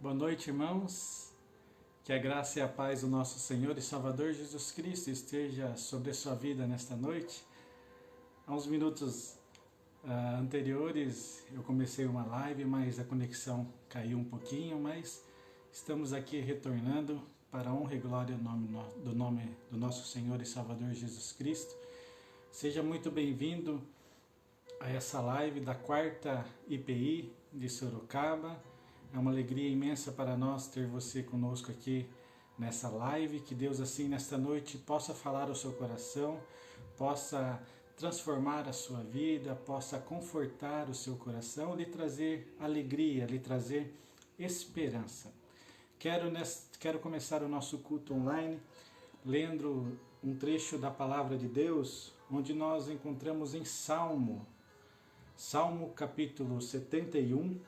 Boa noite, irmãos. Que a graça e a paz do nosso Senhor e Salvador Jesus Cristo esteja sobre a sua vida nesta noite. Há uns minutos anteriores eu comecei uma live, mas a conexão caiu um pouquinho, mas estamos aqui retornando para a honra e glória do nome do nosso Senhor e Salvador Jesus Cristo. Seja muito bem-vindo a essa live da 4ª IPI de Sorocaba. É uma alegria imensa para nós ter você conosco aqui nessa live. Que Deus assim nesta noite possa falar ao seu coração, possa transformar a sua vida, possa confortar o seu coração, lhe trazer alegria, lhe trazer esperança. Quero começar o nosso culto online lendo um trecho da Palavra de Deus, onde nós encontramos em Salmo capítulo 71.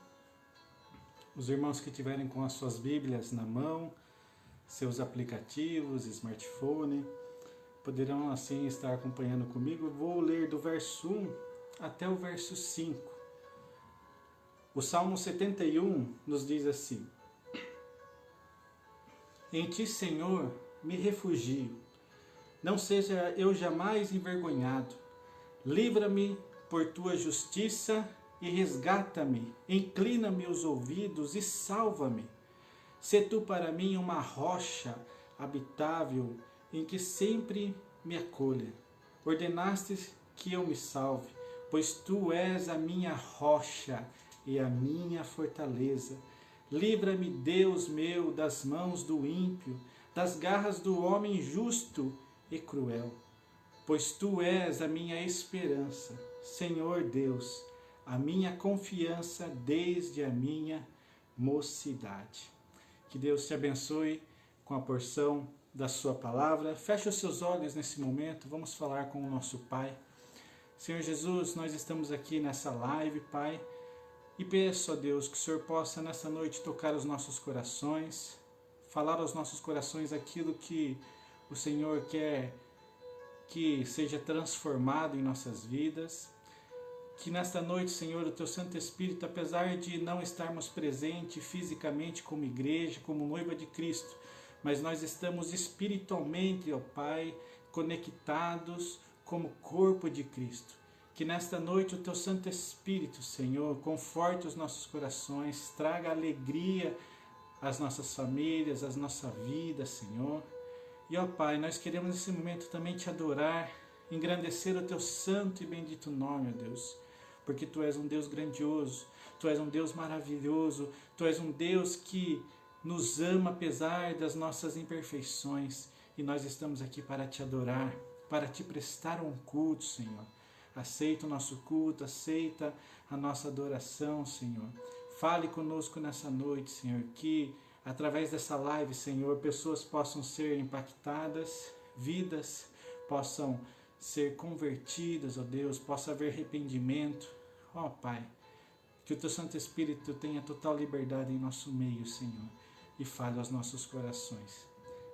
Os irmãos que tiverem com as suas Bíblias na mão, seus aplicativos, smartphone, poderão assim estar acompanhando comigo. Vou ler do verso 1 até o verso 5. O Salmo 71 nos diz assim: Em ti, Senhor, me refugio, não seja eu jamais envergonhado. Livra-me por tua justiça e resgata-me, inclina-me os ouvidos e salva-me. Sê tu para mim uma rocha habitável em que sempre me acolha. Ordenaste que eu me salve, pois tu és a minha rocha e a minha fortaleza. Livra-me, Deus meu, das mãos do ímpio, das garras do homem justo e cruel. Pois tu és a minha esperança, Senhor Deus, a minha confiança desde a minha mocidade. Que Deus te abençoe com a porção da sua palavra. Feche os seus olhos nesse momento, vamos falar com o nosso Pai. Senhor Jesus, nós estamos aqui nessa live, Pai, e peço a Deus que o Senhor possa nessa noite tocar os nossos corações, falar aos nossos corações aquilo que o Senhor quer que seja transformado em nossas vidas. Que nesta noite, Senhor, o Teu Santo Espírito, apesar de não estarmos presentes fisicamente como igreja, como noiva de Cristo, mas nós estamos espiritualmente, ó Pai, conectados como corpo de Cristo. Que nesta noite o Teu Santo Espírito, Senhor, conforte os nossos corações, traga alegria às nossas famílias, à nossa vida, Senhor. E ó Pai, nós queremos nesse momento também Te adorar, engrandecer o Teu santo e bendito nome, ó Deus. Porque Tu és um Deus grandioso, Tu és um Deus maravilhoso, Tu és um Deus que nos ama apesar das nossas imperfeições. E nós estamos aqui para Te adorar, para Te prestar um culto, Senhor. Aceita o nosso culto, aceita a nossa adoração, Senhor. Fale conosco nessa noite, Senhor, que através dessa live, Senhor, pessoas possam ser impactadas, vidas possam ser convertidas, ó Deus, possa haver arrependimento. Ó Pai, que o Teu Santo Espírito tenha total liberdade em nosso meio, Senhor, e fale aos nossos corações.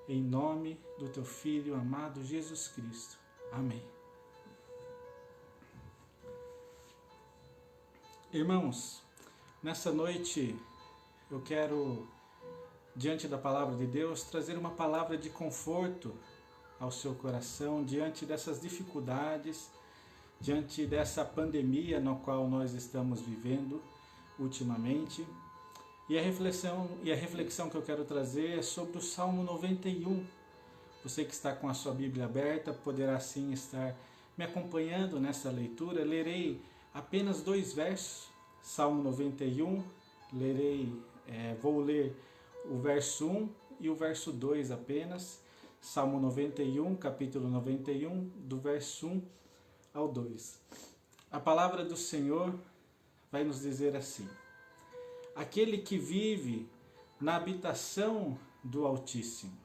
Em nome do Teu Filho amado Jesus Cristo. Amém. Irmãos, nessa noite eu quero, diante da palavra de Deus, trazer uma palavra de conforto ao seu coração, diante dessas dificuldades, diante dessa pandemia na qual nós estamos vivendo ultimamente. E a reflexão que eu quero trazer é sobre o Salmo 91. Você que está com a sua Bíblia aberta poderá sim estar me acompanhando nessa leitura. Lerei apenas 2 versos, Salmo 91, vou ler o verso 1 e o verso 2 apenas. Salmo 91, capítulo 91, do verso 1 ao 2. A palavra do Senhor vai nos dizer assim: Aquele que vive na habitação do Altíssimo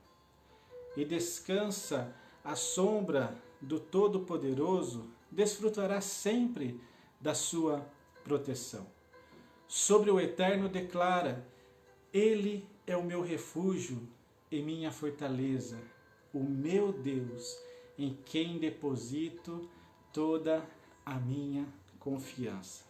e descansa à sombra do Todo-Poderoso, desfrutará sempre da sua proteção. Sobre o Eterno declara: Ele é o meu refúgio e minha fortaleza, o meu Deus, em quem deposito toda a minha confiança.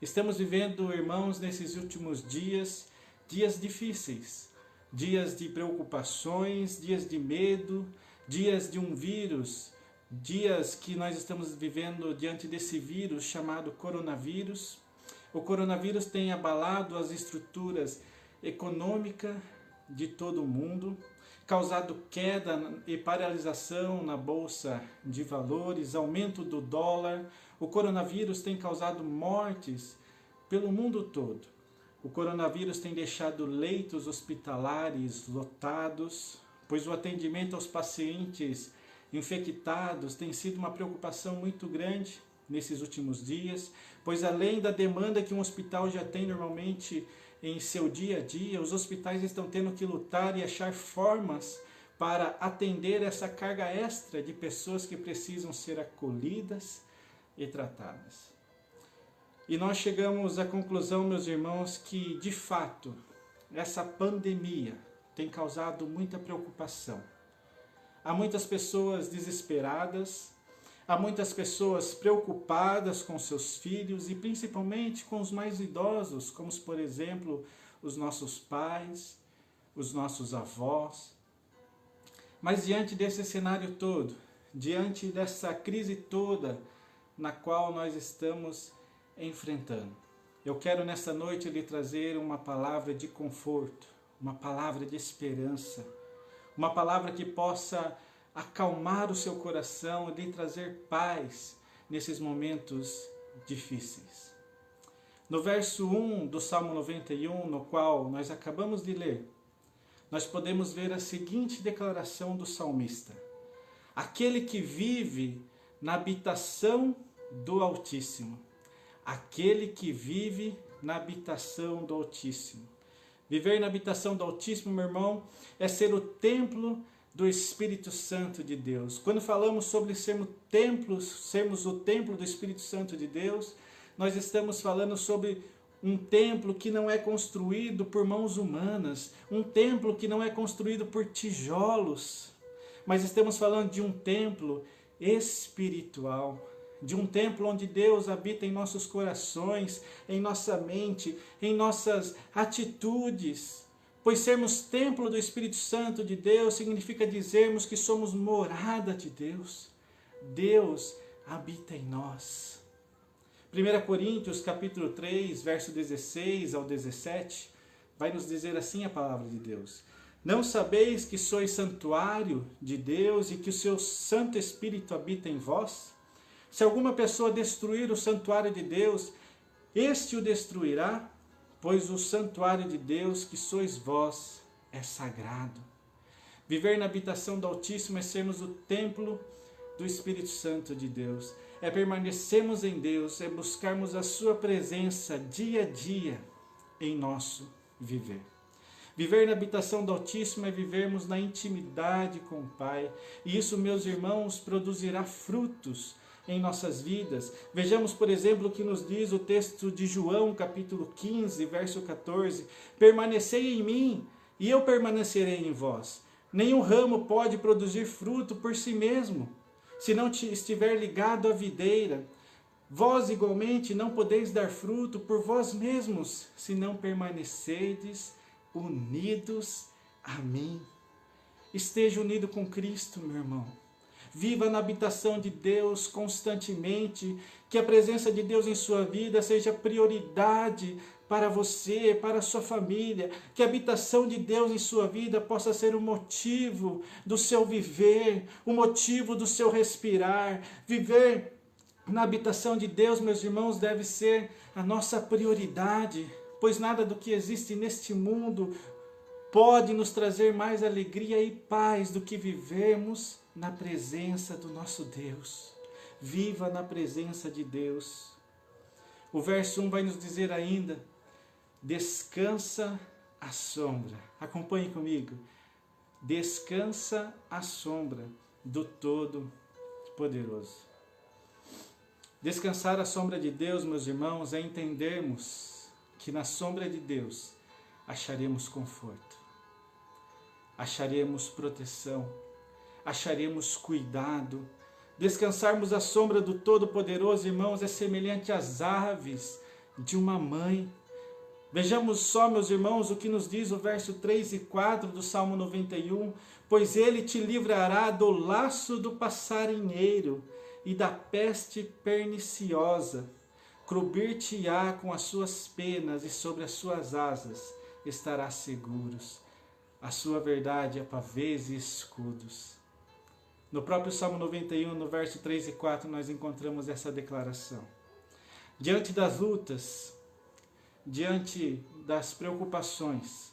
Estamos vivendo, irmãos, nesses últimos dias, dias difíceis, dias de preocupações, dias de medo, dias de um vírus, dias que nós estamos vivendo diante desse vírus chamado coronavírus. O coronavírus tem abalado as estruturas econômicas de todo o mundo, causado queda e paralisação na bolsa de valores, aumento do dólar. O coronavírus tem causado mortes pelo mundo todo. O coronavírus tem deixado leitos hospitalares lotados, pois o atendimento aos pacientes infectados tem sido uma preocupação muito grande nesses últimos dias, pois além da demanda que um hospital já tem normalmente em seu dia a dia, os hospitais estão tendo que lutar e achar formas para atender essa carga extra de pessoas que precisam ser acolhidas e tratadas. E nós chegamos à conclusão, meus irmãos, que de fato essa pandemia tem causado muita preocupação. Há muitas pessoas desesperadas, há muitas pessoas preocupadas com seus filhos e principalmente com os mais idosos, como por exemplo os nossos pais, os nossos avós. Mas diante desse cenário todo, diante dessa crise toda na qual nós estamos enfrentando, eu quero nessa noite lhe trazer uma palavra de conforto, uma palavra de esperança, uma palavra que possa acalmar o seu coração e lhe trazer paz nesses momentos difíceis. No verso 1 do Salmo 91, no qual nós acabamos de ler, nós podemos ver a seguinte declaração do salmista: aquele que vive na habitação do Altíssimo. Aquele que vive na habitação do Altíssimo. Viver na habitação do Altíssimo, meu irmão, é ser o templo do Espírito Santo de Deus. Quando falamos sobre sermos o templo do Espírito Santo de Deus, nós estamos falando sobre um templo que não é construído por mãos humanas, um templo que não é construído por tijolos, mas estamos falando de um templo espiritual, de um templo onde Deus habita em nossos corações, em nossa mente, em nossas atitudes. Pois sermos templo do Espírito Santo de Deus significa dizermos que somos morada de Deus. Deus habita em nós. 1 Coríntios capítulo 3, verso 16 ao 17, vai nos dizer assim a palavra de Deus: não sabeis que sois santuário de Deus e que o seu Santo Espírito habita em vós? Se alguma pessoa destruir o santuário de Deus, este o destruirá, pois o santuário de Deus, que sois vós, é sagrado. Viver na habitação do Altíssimo é sermos o templo do Espírito Santo de Deus. É permanecermos em Deus, é buscarmos a sua presença dia a dia em nosso viver. Viver na habitação do Altíssimo é vivermos na intimidade com o Pai. E isso, meus irmãos, produzirá frutos em nossas vidas. Vejamos, por exemplo, o que nos diz o texto de João, capítulo 15, verso 14. Permanecei em mim, e eu permanecerei em vós. Nenhum ramo pode produzir fruto por si mesmo, se não estiver ligado à videira. Vós, igualmente, não podeis dar fruto por vós mesmos, se não permanecerdes unidos a mim. Esteja unido com Cristo, meu irmão. Viva na habitação de Deus constantemente, que a presença de Deus em sua vida seja prioridade para você, para a sua família, que a habitação de Deus em sua vida possa ser o motivo do seu viver, o motivo do seu respirar. Viver na habitação de Deus, meus irmãos, deve ser a nossa prioridade, pois nada do que existe neste mundo pode nos trazer mais alegria e paz do que vivermos na presença do nosso Deus. Viva na presença de Deus. O verso 1 vai nos dizer ainda: descansa à sombra. Acompanhe comigo. Descansa à sombra do Todo-Poderoso. Descansar à sombra de Deus, meus irmãos, é entendermos que na sombra de Deus acharemos conforto, acharemos proteção, acharemos cuidado. Descansarmos à sombra do Todo-Poderoso, irmãos, é semelhante às aves de uma mãe. Vejamos só, meus irmãos, o que nos diz o verso 3 e 4 do Salmo 91. Pois ele te livrará do laço do passarinheiro e da peste perniciosa. Cobrir-te-á com as suas penas e sobre as suas asas estarás seguros. A sua verdade é pavês e escudos. No próprio Salmo 91, no verso 3 e 4, nós encontramos essa declaração. Diante das lutas, diante das preocupações,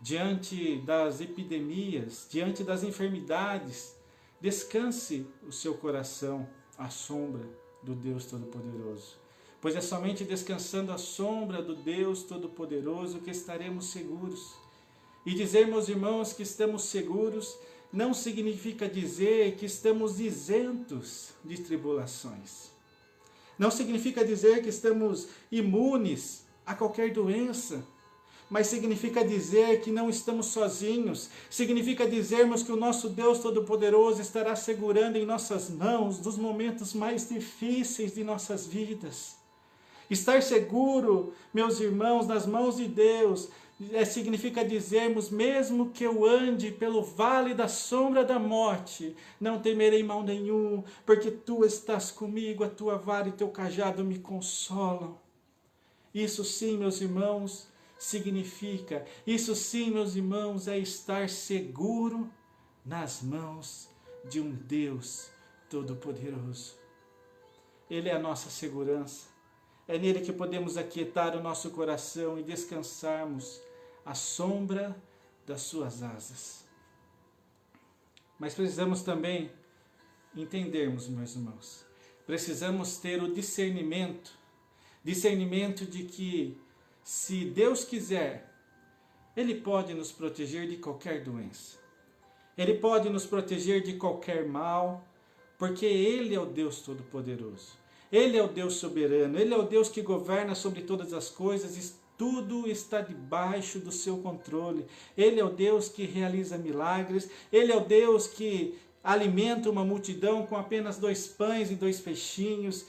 diante das epidemias, diante das enfermidades, descanse o seu coração à sombra do Deus Todo-Poderoso. Pois é somente descansando à sombra do Deus Todo-Poderoso que estaremos seguros. E dizer, meus irmãos, que estamos seguros não significa dizer que estamos isentos de tribulações. Não significa dizer que estamos imunes a qualquer doença, mas significa dizer que não estamos sozinhos, significa dizermos que o nosso Deus Todo-Poderoso estará segurando em nossas mãos dos momentos mais difíceis de nossas vidas. Estar seguro, meus irmãos, nas mãos de Deus, significa dizermos, mesmo que eu ande pelo vale da sombra da morte, não temerei mal nenhum, porque tu estás comigo, a tua vara e teu cajado me consolam. Isso sim, meus irmãos, significa, isso sim, meus irmãos, é estar seguro nas mãos de um Deus Todo-Poderoso. Ele é a nossa segurança, é nele que podemos aquietar o nosso coração e descansarmos à sombra das suas asas. Mas precisamos também entendermos, meus irmãos, precisamos ter o discernimento de que, se Deus quiser, Ele pode nos proteger de qualquer doença. Ele pode nos proteger de qualquer mal, porque Ele é o Deus Todo-Poderoso. Ele é o Deus soberano, Ele é o Deus que governa sobre todas as coisas e tudo está debaixo do seu controle. Ele é o Deus que realiza milagres, Ele é o Deus que alimenta uma multidão com apenas 2 pães e 2 peixinhos,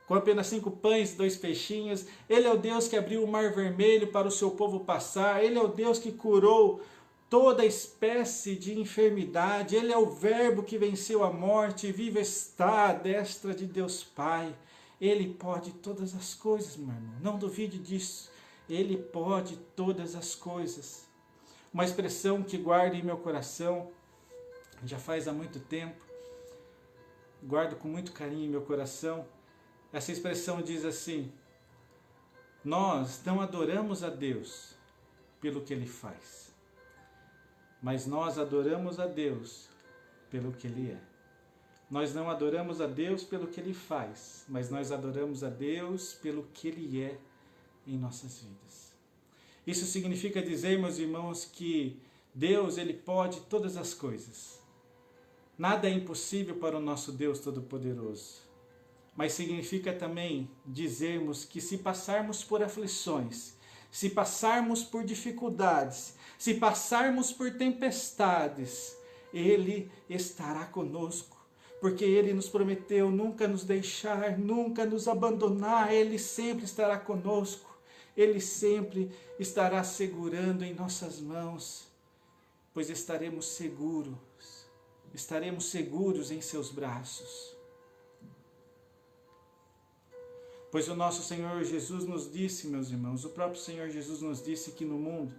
com apenas 5 pães e 2 peixinhos. Ele é o Deus que abriu o mar vermelho para o seu povo passar. Ele é o Deus que curou toda espécie de enfermidade. Ele é o Verbo que venceu a morte e vivo está à destra de Deus Pai. Ele pode todas as coisas, meu irmão. Não duvide disso. Ele pode todas as coisas. Uma expressão que guardo em meu coração, já faz há muito tempo, guardo com muito carinho em meu coração. Essa expressão diz assim: nós não adoramos a Deus pelo que Ele faz, mas nós adoramos a Deus pelo que Ele é. Nós não adoramos a Deus pelo que Ele faz, mas nós adoramos a Deus pelo que Ele é em nossas vidas. Isso significa dizer, meus irmãos, que Deus, Ele pode todas as coisas. Nada é impossível para o nosso Deus Todo-Poderoso. Mas significa também dizermos que se passarmos por aflições, se passarmos por dificuldades, se passarmos por tempestades, Ele estará conosco, porque Ele nos prometeu nunca nos deixar, nunca nos abandonar. Ele sempre estará conosco, Ele sempre estará segurando em nossas mãos, pois estaremos seguros em seus braços. Pois o nosso Senhor Jesus nos disse, meus irmãos, o próprio Senhor Jesus nos disse que no mundo,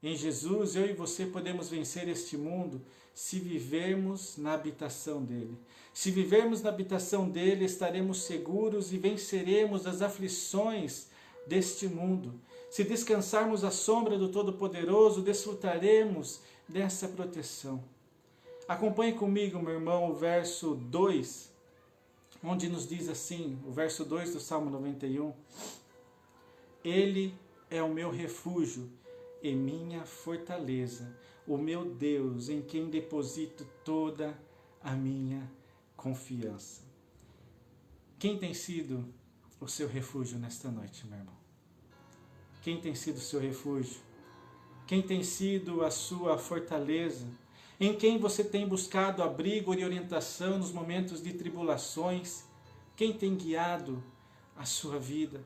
em Jesus, eu e você podemos vencer este mundo se vivermos na habitação dEle. Se vivermos na habitação dEle, estaremos seguros e venceremos as aflições deste mundo. Se descansarmos à sombra do Todo-Poderoso, desfrutaremos dessa proteção. Acompanhe comigo, meu irmão, o verso 2, onde nos diz assim, o verso 2 do Salmo 91, Ele é o meu refúgio e minha fortaleza, o meu Deus, em quem deposito toda a minha confiança. Quem tem sido o seu refúgio nesta noite, meu irmão? Quem tem sido o seu refúgio? Quem tem sido a sua fortaleza? Em quem você tem buscado abrigo e orientação nos momentos de tribulações? Quem tem guiado a sua vida?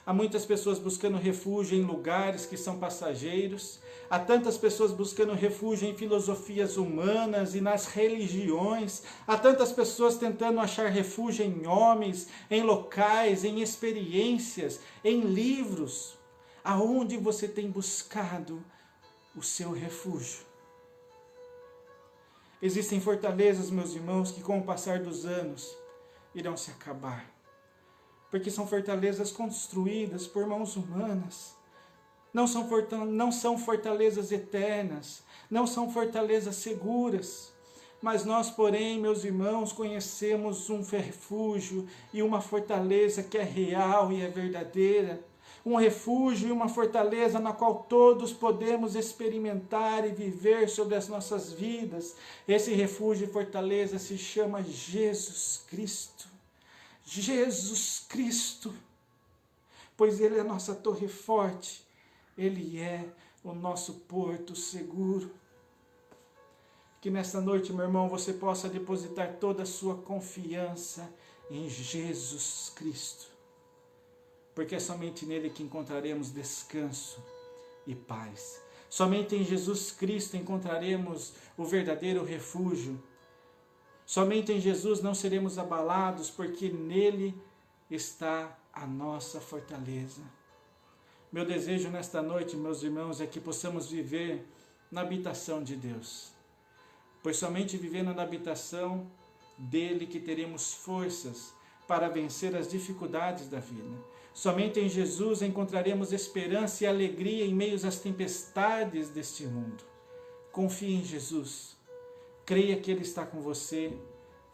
Há muitas pessoas buscando refúgio em lugares que são passageiros. Há tantas pessoas buscando refúgio em filosofias humanas e nas religiões. Há tantas pessoas tentando achar refúgio em homens, em locais, em experiências, em livros. Aonde você tem buscado o seu refúgio? Existem fortalezas, meus irmãos, que com o passar dos anos irão se acabar. Porque são fortalezas construídas por mãos humanas. Não são fortalezas eternas, não são fortalezas seguras. Mas nós, porém, meus irmãos, conhecemos um refúgio e uma fortaleza que é real e é verdadeira. Um refúgio e uma fortaleza na qual todos podemos experimentar e viver sobre as nossas vidas. Esse refúgio e fortaleza se chama Jesus Cristo. Jesus Cristo, pois Ele é a nossa torre forte, Ele é o nosso porto seguro. Que nesta noite, meu irmão, você possa depositar toda a sua confiança em Jesus Cristo, porque é somente nele que encontraremos descanso e paz. Somente em Jesus Cristo encontraremos o verdadeiro refúgio. Somente em Jesus não seremos abalados, porque nele está a nossa fortaleza. Meu desejo nesta noite, meus irmãos, é que possamos viver na habitação de Deus. Pois somente vivendo na habitação dele que teremos forças para vencer as dificuldades da vida. Somente em Jesus encontraremos esperança e alegria em meio às tempestades deste mundo. Confie em Jesus. Creia que Ele está com você.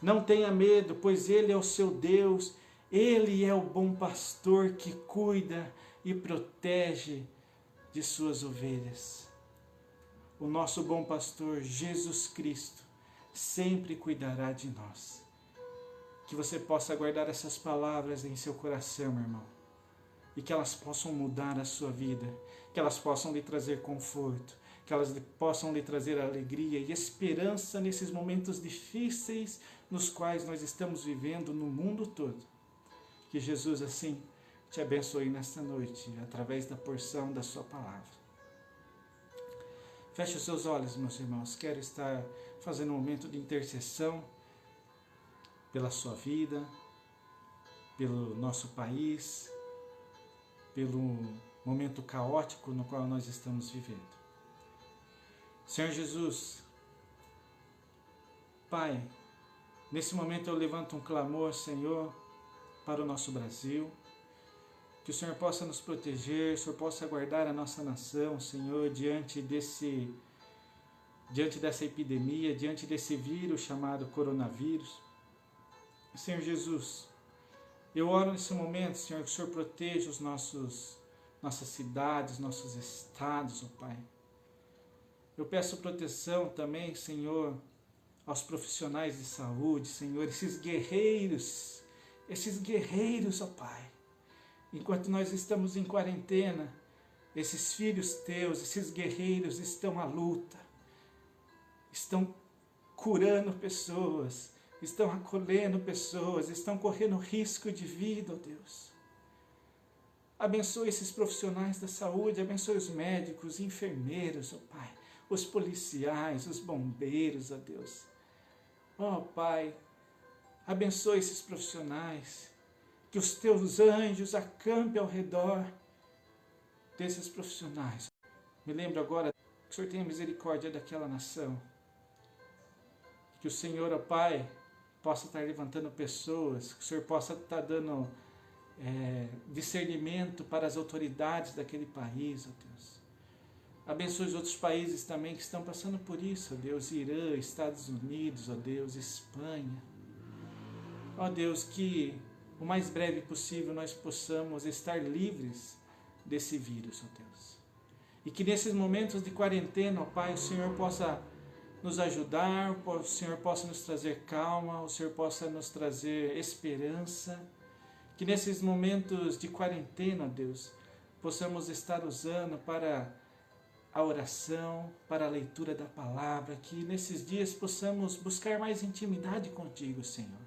Não tenha medo, pois Ele é o seu Deus. Ele é o bom pastor que cuida e protege de suas ovelhas. O nosso bom pastor, Jesus Cristo, sempre cuidará de nós. Que você possa guardar essas palavras em seu coração, meu irmão. E que elas possam mudar a sua vida. Que elas possam lhe trazer conforto. Que elas possam lhe trazer alegria e esperança nesses momentos difíceis nos quais nós estamos vivendo no mundo todo. Que Jesus assim te abençoe nesta noite, através da porção da sua palavra. Feche os seus olhos, meus irmãos. Quero estar fazendo um momento de intercessão pela sua vida, pelo nosso país, pelo momento caótico no qual nós estamos vivendo. Senhor Jesus, Pai, nesse momento eu levanto um clamor, Senhor, para o nosso Brasil, que o Senhor possa nos proteger, o Senhor possa guardar a nossa nação, Senhor, diante dessa epidemia, diante desse vírus chamado coronavírus. Senhor Jesus, eu oro nesse momento, Senhor, que o Senhor proteja nossas cidades, nossos estados, ó Pai. Eu peço proteção também, Senhor, aos profissionais de saúde, Senhor, esses guerreiros, ó Pai. Enquanto nós estamos em quarentena, esses filhos teus, esses guerreiros estão à luta, estão curando pessoas, estão acolhendo pessoas, estão correndo risco de vida, ó Deus. Abençoe esses profissionais da saúde, abençoe os médicos, enfermeiros, ó Pai, os policiais, os bombeiros, ó Deus. Ó Pai, abençoe esses profissionais, que os teus anjos acampem ao redor desses profissionais. Me lembro agora que o Senhor tenha misericórdia daquela nação. Que o Senhor, ó Pai, possa estar levantando pessoas, que o Senhor possa estar dando discernimento para as autoridades daquele país, ó Deus. Abençoe os outros países também que estão passando por isso, ó Deus, Irã, Estados Unidos, ó Deus, Espanha. Ó Deus, que o mais breve possível nós possamos estar livres desse vírus, ó Deus. E que nesses momentos de quarentena, ó Pai, o Senhor possa nos ajudar, o Senhor possa nos trazer calma, o Senhor possa nos trazer esperança. Que nesses momentos de quarentena, ó Deus, possamos estar usando para a oração, para a leitura da palavra, que nesses dias possamos buscar mais intimidade contigo, Senhor.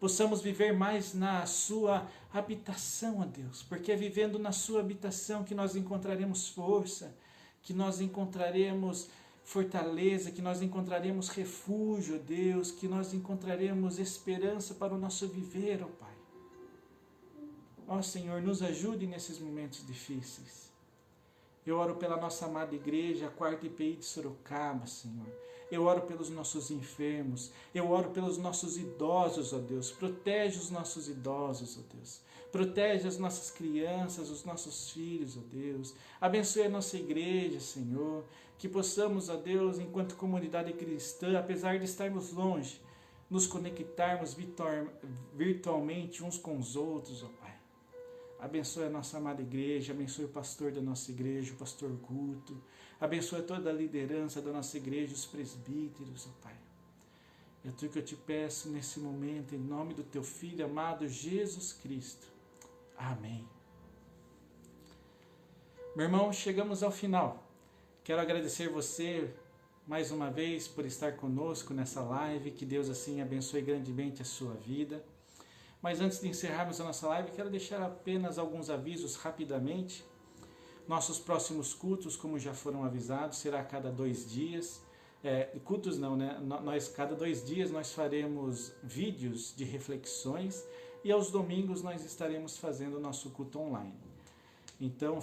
possamos viver mais na sua habitação, ó Deus, porque é vivendo na sua habitação que nós encontraremos força, que nós encontraremos fortaleza, que nós encontraremos refúgio, ó Deus, que nós encontraremos esperança para o nosso viver, ó Pai. Ó Senhor, nos ajude nesses momentos difíceis. Eu oro pela nossa amada igreja, a 4ª IPI de Sorocaba, Senhor. Eu oro pelos nossos enfermos, eu oro pelos nossos idosos, ó Deus. Protege os nossos idosos, ó Deus. Protege as nossas crianças, os nossos filhos, ó Deus. Abençoe a nossa igreja, Senhor. Que possamos, ó Deus, enquanto comunidade cristã, apesar de estarmos longe, nos conectarmos virtualmente uns com os outros, ó Pai. Abençoe a nossa amada igreja, abençoe o pastor da nossa igreja, o pastor Guto. Abençoe toda a liderança da nossa igreja, os presbíteros, ó Pai. É tudo que eu te peço nesse momento, em nome do teu Filho amado Jesus Cristo. Amém. Meu irmão, chegamos ao final. Quero agradecer você mais uma vez por estar conosco nessa live. Que Deus assim abençoe grandemente a sua vida. Mas antes de encerrarmos a nossa live, quero deixar apenas alguns avisos rapidamente. Nossos próximos cultos, como já foram avisados, será a cada 2 dias. Cultos não, né? Cada 2 dias nós faremos vídeos de reflexões e aos domingos nós estaremos fazendo o nosso culto online. Então,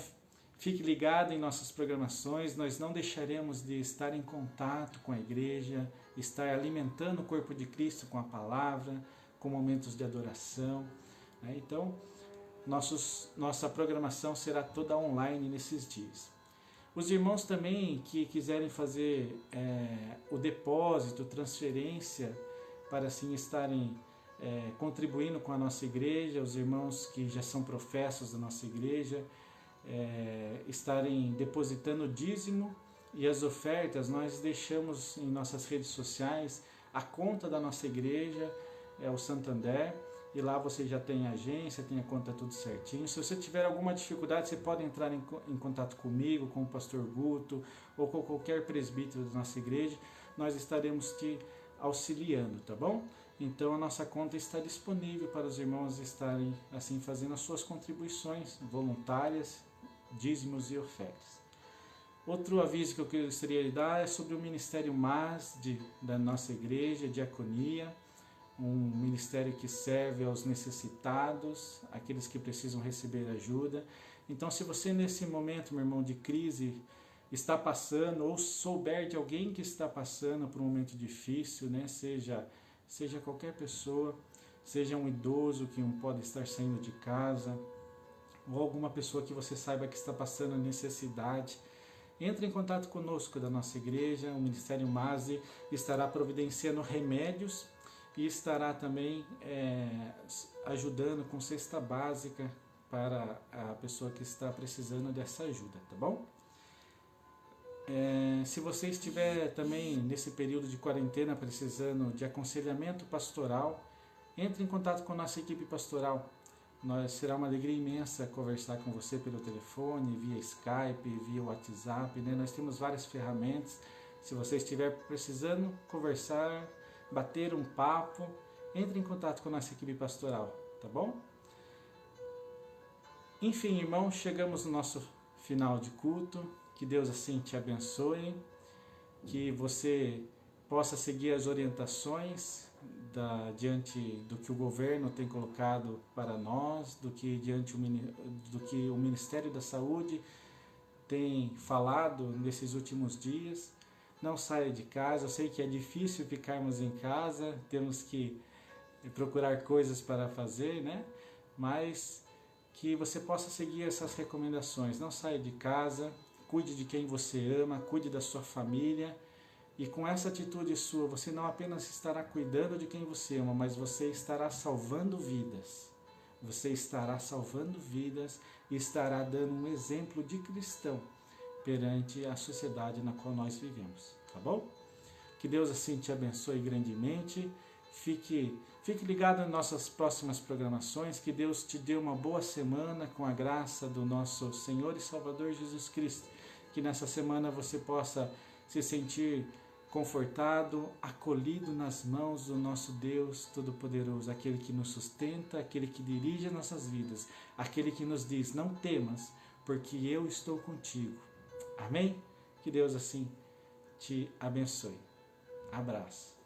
fique ligado em nossas programações, nós não deixaremos de estar em contato com a igreja, estar alimentando o corpo de Cristo com a palavra, com momentos de adoração. Então, nossa programação será toda online nesses dias. Os irmãos também que quiserem fazer o depósito, transferência, para assim estarem contribuindo com a nossa igreja, os irmãos que já são professos da nossa igreja, estarem depositando o dízimo e as ofertas, nós deixamos em nossas redes sociais a conta da nossa igreja, é o Santander, e lá você já tem a agência, tem a conta tudo certinho. Se você tiver alguma dificuldade, você pode entrar em contato comigo, com o pastor Guto, ou com qualquer presbítero da nossa igreja, nós estaremos te auxiliando, tá bom? Então a nossa conta está disponível para os irmãos estarem assim fazendo as suas contribuições voluntárias, dízimos e ofertas. Outro aviso que eu gostaria de dar é sobre o Ministério MAS da nossa igreja, Diaconia, um ministério que serve aos necessitados, aqueles que precisam receber ajuda. Então, se você nesse momento, meu irmão, de crise, está passando, ou souber de alguém que está passando por um momento difícil, né? Seja qualquer pessoa, seja um idoso que não pode estar saindo de casa, ou alguma pessoa que você saiba que está passando necessidade, entre em contato conosco da nossa igreja. O Ministério MASE estará providenciando remédios e estará também ajudando com cesta básica para a pessoa que está precisando dessa ajuda, tá bom? Se você estiver também nesse período de quarentena precisando de aconselhamento pastoral, entre em contato com a nossa equipe pastoral. Será uma alegria imensa conversar com você pelo telefone, via Skype, via WhatsApp, né? Nós temos várias ferramentas. Se você estiver precisando conversar, bater um papo, entre em contato com a nossa equipe pastoral, tá bom? Enfim, irmãos, chegamos no nosso final de culto. Que Deus assim te abençoe, que você possa seguir as orientações diante do que o governo tem colocado para nós, do que o Ministério da Saúde tem falado nesses últimos dias. Não saia de casa. Eu sei que é difícil ficarmos em casa, temos que procurar coisas para fazer, né? Mas que você possa seguir essas recomendações. Não saia de casa, cuide de quem você ama, cuide da sua família. E com essa atitude sua, você não apenas estará cuidando de quem você ama, mas você estará salvando vidas. Você estará salvando vidas e estará dando um exemplo de cristão perante a sociedade na qual nós vivemos, tá bom? Que Deus assim te abençoe grandemente. Fique ligado nas nossas próximas programações. Que Deus te dê uma boa semana com a graça do nosso Senhor e Salvador Jesus Cristo. Que nessa semana você possa se sentir confortado, acolhido nas mãos do nosso Deus Todo-Poderoso, aquele que nos sustenta, aquele que dirige as nossas vidas, aquele que nos diz: não temas, porque eu estou contigo. Amém? Que Deus assim te abençoe. Abraço.